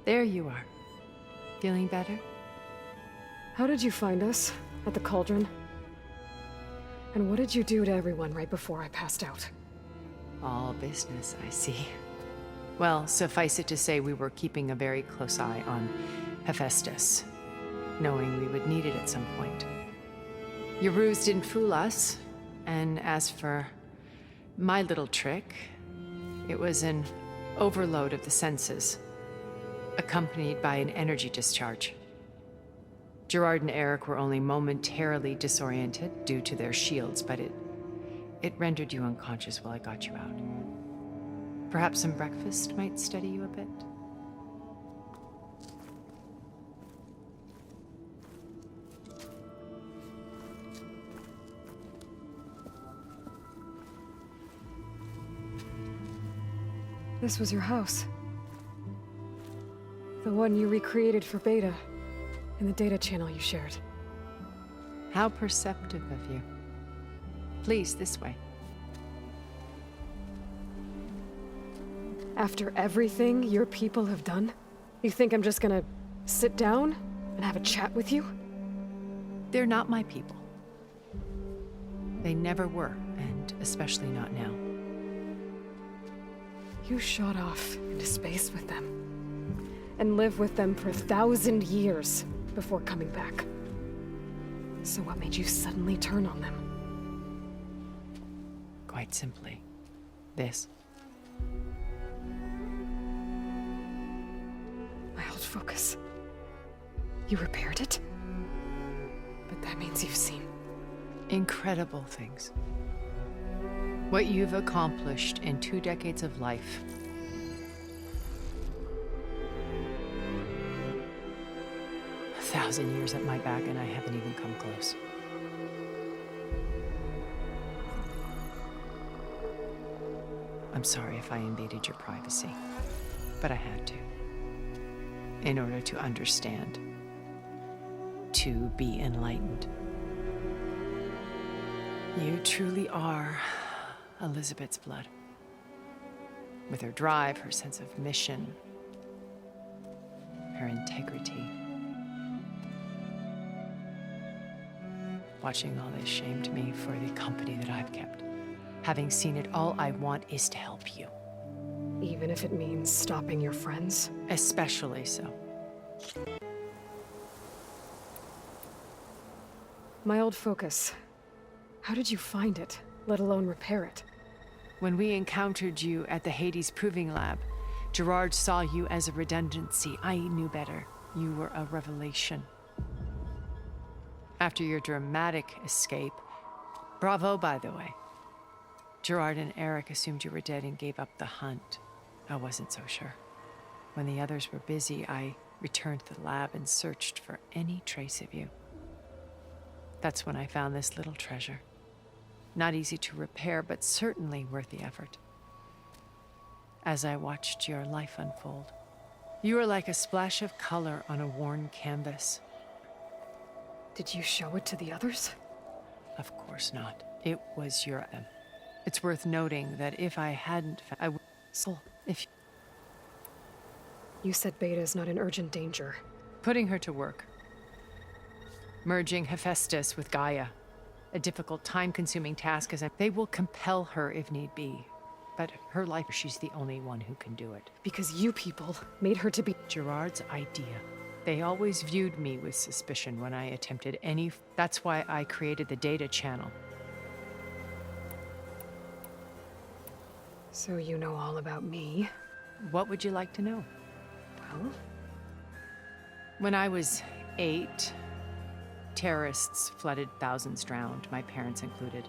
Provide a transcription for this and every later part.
There you are. Feeling better? How did you find us? At the cauldron? And what did you do to everyone right before I passed out? All business, I see. Well, suffice it to say we were keeping a very close eye on Hephaestus, knowing we would need it at some point. Your ruse didn't fool us, and as for my little trick, it was an overload of the senses, accompanied by an energy discharge. Gerard and Eric were only momentarily disoriented due to their shields, but it rendered you unconscious while I got you out. Perhaps some breakfast might steady you a bit? This was your house. The one you recreated for Beta, in the data channel you shared. How perceptive of you. Please, this way. After everything your people have done, you think I'm just gonna sit down and have a chat with you? They're not my people. They never were, and especially not now. You shot off into space with them, and lived with them for 1,000 years before coming back. So what made you suddenly turn on them? Quite simply, this. My old focus. You repaired it? But that means you've seen Incredible things. What you've accomplished in 2 decades of life. A 1,000 years at my back and I haven't even come close. I'm sorry if I invaded your privacy, but I had to. In order to understand. To be enlightened. You truly are Elizabeth's blood. With her drive, her sense of mission, her integrity. Watching all this shamed me for the company that I've kept. Having seen it, all I want is to help you. even if it means stopping your friends? Especially so. My old focus. How did you find it, let alone repair it? When we encountered you at the Hades Proving Lab, Gerard saw you as a redundancy. I knew better. You were a revelation. After your dramatic escape, bravo, by the way. Gerard and Eric assumed you were dead and gave up the hunt. I wasn't so sure. When the others were busy, I returned to the lab and searched for any trace of you. That's when I found this little treasure. Not easy to repair, but certainly worth the effort. As I watched your life unfold, you were like a splash of color on a worn canvas. Did you show it to the others? Of course not. It was your... It's worth noting that if I hadn't... I would... Soul. If... You said Beta is not in urgent danger. Putting her to work. Merging Hephaestus with Gaia. A difficult, time-consuming task, as they will compel her if need be. But her life, she's the only one who can do it. Because you people made her to be... Gerard's idea. They always viewed me with suspicion when I attempted any... That's why I created the data channel. So you know all about me? What would you like to know? Well? When I was 8, terrorists flooded, thousands drowned, my parents included.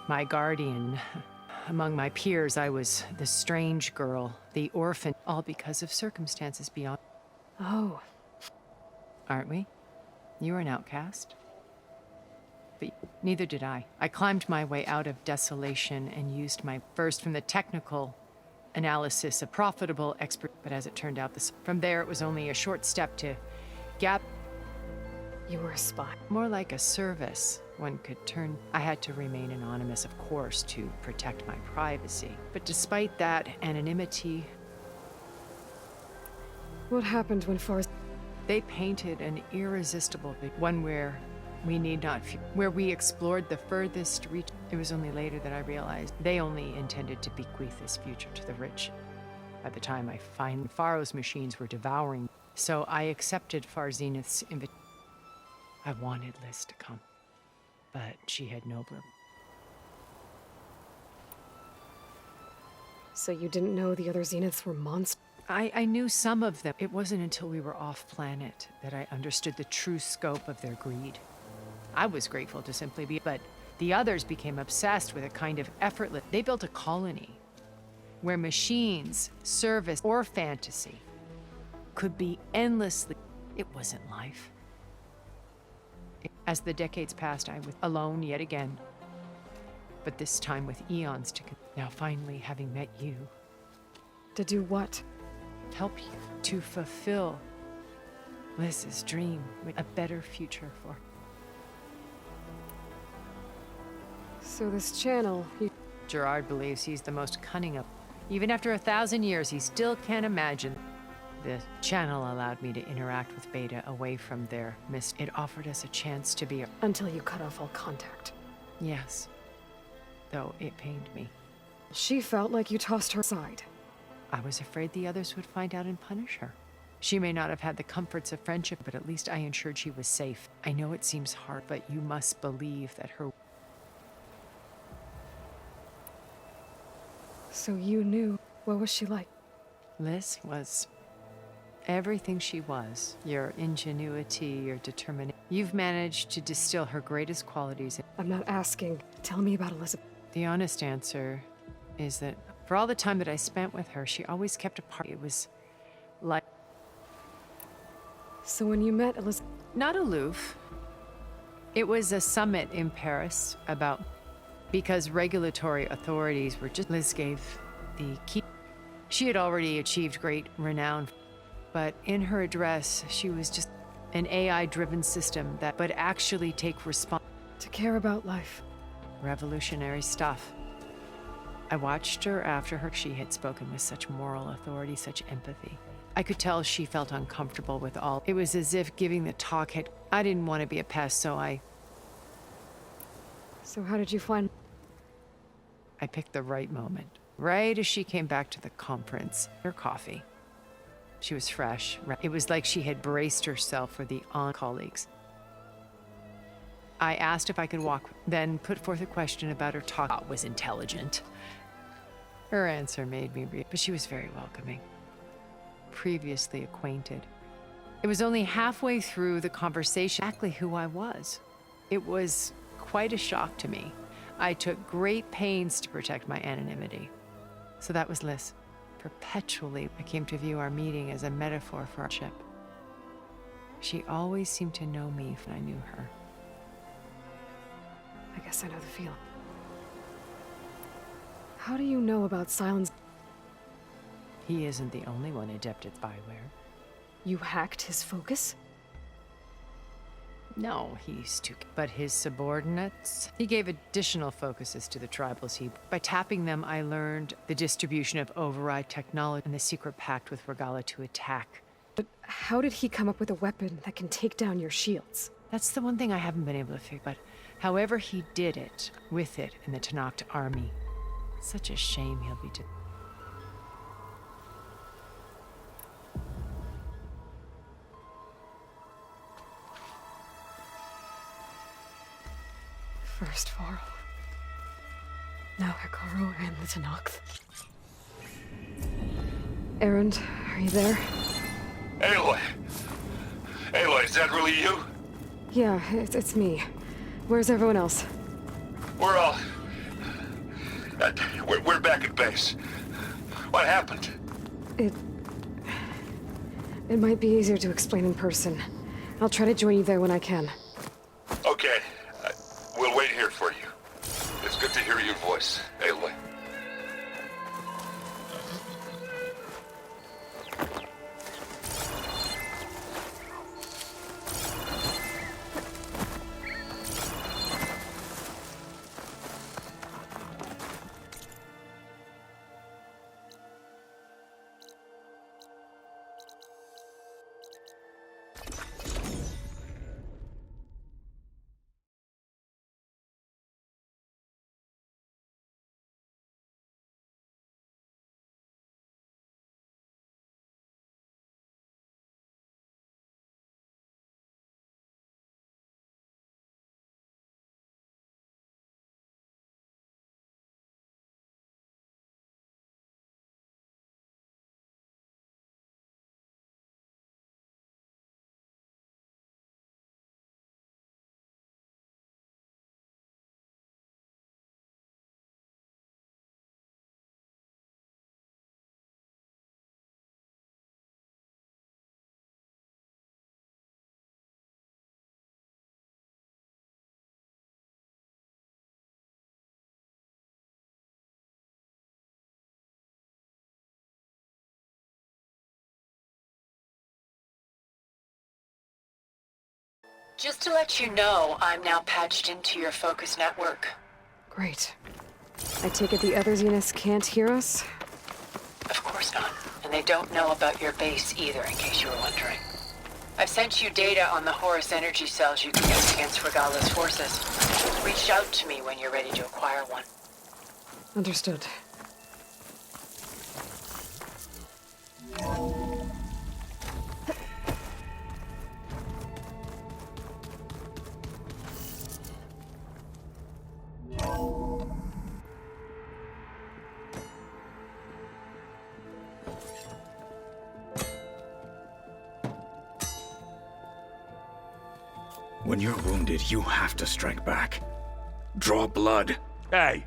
My guardian... Among my peers, I was the strange girl, the orphan, all because of circumstances beyond... Oh. Aren't we? You were an outcast. But neither did I. I climbed my way out of desolation and used my first from the technical analysis, a profitable expert. But as it turned out, from there it was only a short step to gap. You were a spy. More like a service. One could turn... I had to remain anonymous, of course, to protect my privacy. But despite that anonymity, What happened when Fars... They painted an irresistible one where we need not where we explored the furthest reach. It was only later that I realized they only intended to bequeath this future to the rich. By the time I find Pharaoh's machines were devouring, so I accepted Farzenith's invitation. I wanted Liz to come, but she had nobler. So you didn't know the other Zeniths were monsters? I knew some of them. It wasn't until we were off-planet that I understood the true scope of their greed. I was grateful to simply be, but the others became obsessed with a kind of effortless... They built a colony where machines, service, or fantasy could be endlessly... It wasn't life. As the decades passed, I was alone yet again. But this time with eons to... Now finally, having met you... To do what? Help you to fulfill Liz's dream with a better future for... So this channel, Gerard believes he's the most cunning of... Even after 1,000 years, he still can't imagine. The channel allowed me to interact with Beta away from their mist. It offered us a chance to be... Until you cut off all contact. Yes. Though it pained me. She felt like you tossed her aside. I was afraid the others would find out and punish her. She may not have had the comforts of friendship, but at least I ensured she was safe. I know it seems hard, but you must believe that her... So you knew. What was she like? Liz was everything she was. Your ingenuity, your determination. You've managed to distill her greatest qualities. I'm not asking. Tell me about Elizabeth. The honest answer is that for all the time that I spent with her, she always kept apart. It was like... So when you met Elizabeth... Not aloof. It was a summit in Paris about... Because regulatory authorities were just... Liz gave the key. She had already achieved great renown, but in her address, she was just an AI-driven system that would actually take response. To care about life. Revolutionary stuff. I watched her after her. She had spoken with such moral authority, such empathy. I could tell she felt uncomfortable with all. It was as if giving the talk had... I didn't want to be a pest, so I how did you find... I picked the right moment. Right as she came back to the conference. Her coffee. She was fresh. It was like she had braced herself for the colleagues. I asked if I could walk, then put forth a question about her talk. Was intelligent. Her answer made me read, but she was very welcoming. Previously acquainted. It was only halfway through the conversation exactly who I was. It was quite a shock to me. I took great pains to protect my anonymity. So that was Liz. Perpetually, I came to view our meeting as a metaphor for our ship. She always seemed to know me when I knew her. I guess I know the feeling. How do you know about Silence? He isn't the only one adept at spyware. You hacked his focus? No, he's too... But his subordinates? He gave additional focuses to the tribals. By tapping them, I learned the distribution of override technology and the secret pact with Regala to attack. But how did he come up with a weapon that can take down your shields? That's the one thing I haven't been able to figure, but however he did it, with it in the Tenakth army, such a shame he'll be... First Varl. Now Hikaru and the Tenakth. Erend, are you there? Aloy! Aloy, is that really you? Yeah, it's me. Where's everyone else? We're all... we're back at base. What happened? It might be easier to explain in person. I'll try to join you there when I can. Okay. We'll wait here for you. It's good to hear your voice, Aloy. Just to let you know, I'm now patched into your focus network. Great. I take it the other Zeniths can't hear us? Of course not. And they don't know about your base either, in case you were wondering. I've sent you data on the Horus energy cells you can use against Regala's forces. Reach out to me when you're ready to acquire one. Understood. When you're wounded, you have to strike back. Draw blood. Hey!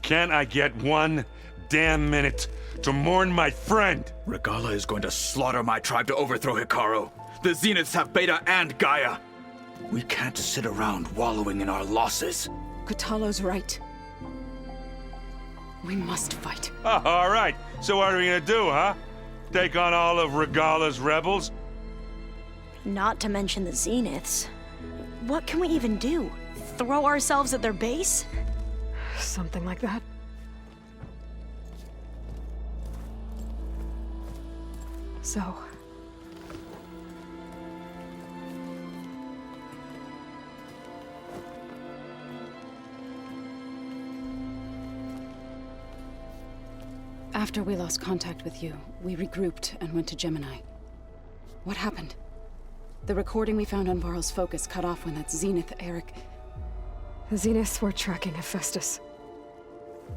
Can't I get one damn minute to mourn my friend? Regala is going to slaughter my tribe to overthrow Hikaru. The Zeniths have Beta and Gaia. We can't sit around wallowing in our losses. Kotallo's right. We must fight. Oh, all right. So what are we gonna do, huh? Take on all of Regala's rebels? Not to mention the Zeniths. What can we even do? Throw ourselves at their base? Something like that. So... After we lost contact with you, we regrouped and went to Gemini. What happened? The recording we found on Varl's focus cut off when that Zenith, Eric... The Zeniths were tracking Hephaestus.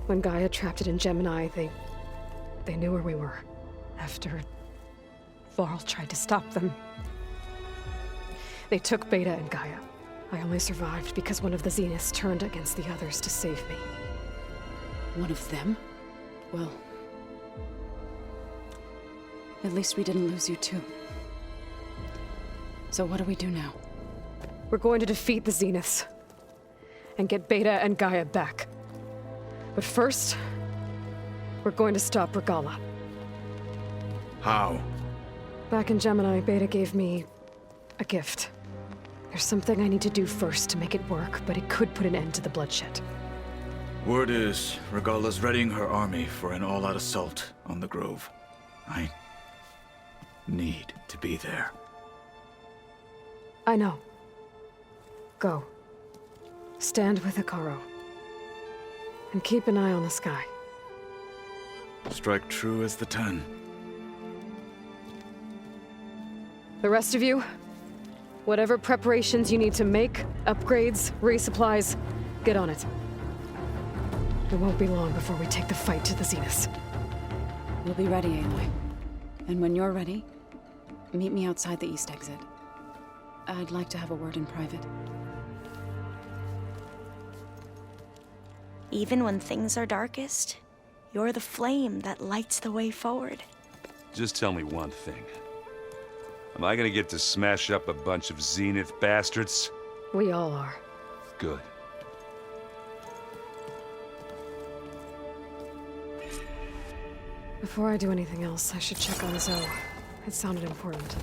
When Gaia trapped it in Gemini, they knew where we were. After Varl tried to stop them. They took Beta and Gaia. I only survived because one of the Zeniths turned against the others to save me. One of them? Well... at least we didn't lose you too. So what do we do now? We're going to defeat the Zeniths. And get Beta and Gaia back. But first, we're going to stop Regala. How? Back in Gemini, Beta gave me a gift. There's something I need to do first to make it work, but it could put an end to the bloodshed. Word is, Regala's readying her army for an all-out assault on the Grove. I need to be there. I know. Go. Stand with Hikaru. And keep an eye on the sky. Strike true as the 10. The rest of you, whatever preparations you need to make, upgrades, resupplies, get on it. It won't be long before we take the fight to the Zeniths. We'll be ready, Aloy. And when you're ready, meet me outside the east exit. I'd like to have a word in private. Even when things are darkest, you're the flame that lights the way forward. Just tell me one thing. Am I gonna get to smash up a bunch of Zenith bastards? We all are. Good. Before I do anything else, I should check on Zoe. It sounded important.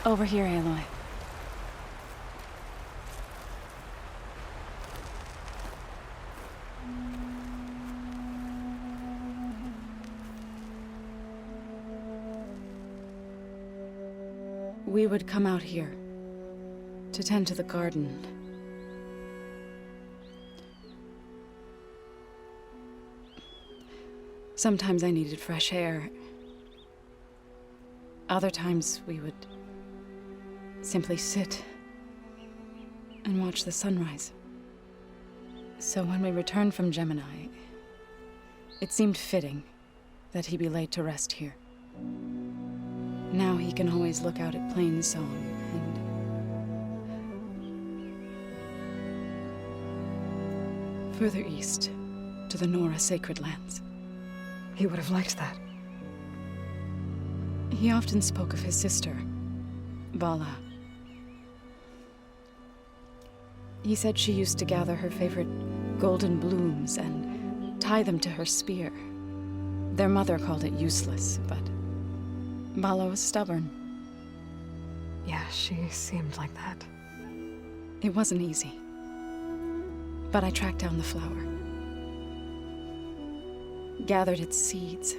Over here, Aloy. We would come out here to tend to the garden. Sometimes I needed fresh air. Other times we would simply sit and watch the sunrise. So when we returned from Gemini, it seemed fitting that he be laid to rest here. Now he can always look out at Plainsong Further east, to the Nora sacred lands. He would have liked that. He often spoke of his sister, Vala. He said she used to gather her favorite golden blooms and tie them to her spear. Their mother called it useless, but Vala was stubborn. Yeah, she seemed like that. It wasn't easy. But I tracked down the flower. Gathered its seeds.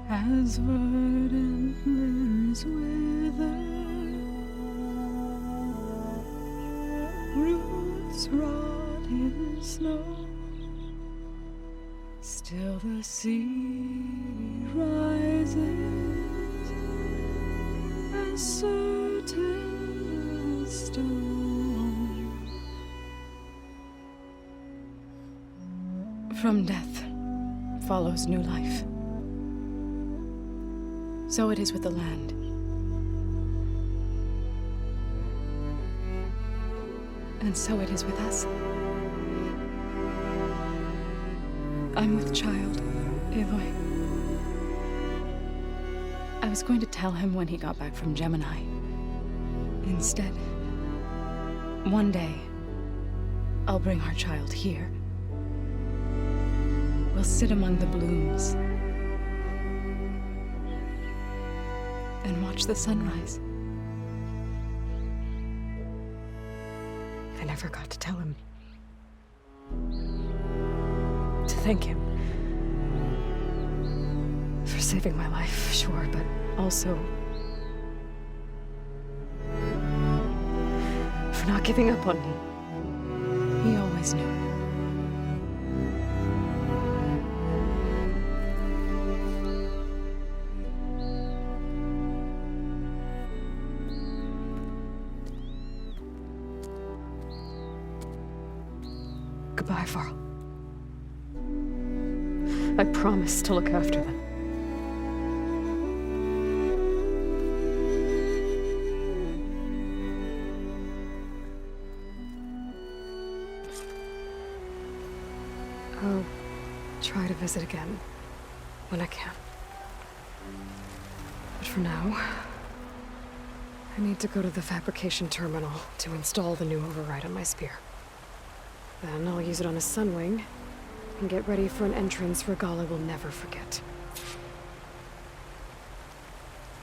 As verdant limbs wither, roots rot in snow, still the sea rises, as certain as stone. From death follows new life. So it is with the land. And so it is with us. I'm with child, Aloy. I was going to tell him when he got back from Gemini. Instead, one day, I'll bring our child here. We'll sit among the blooms and watch the sunrise. I never got to tell him. To thank him. For saving my life, sure, but also for not giving up on me. He always knew. Goodbye, Varl. I promise to look after them. I'll try to visit again when I can. But for now, I need to go to the fabrication terminal to install the new override on my spear. Then I'll use it on a sunwing and get ready for an entrance Regala will never forget.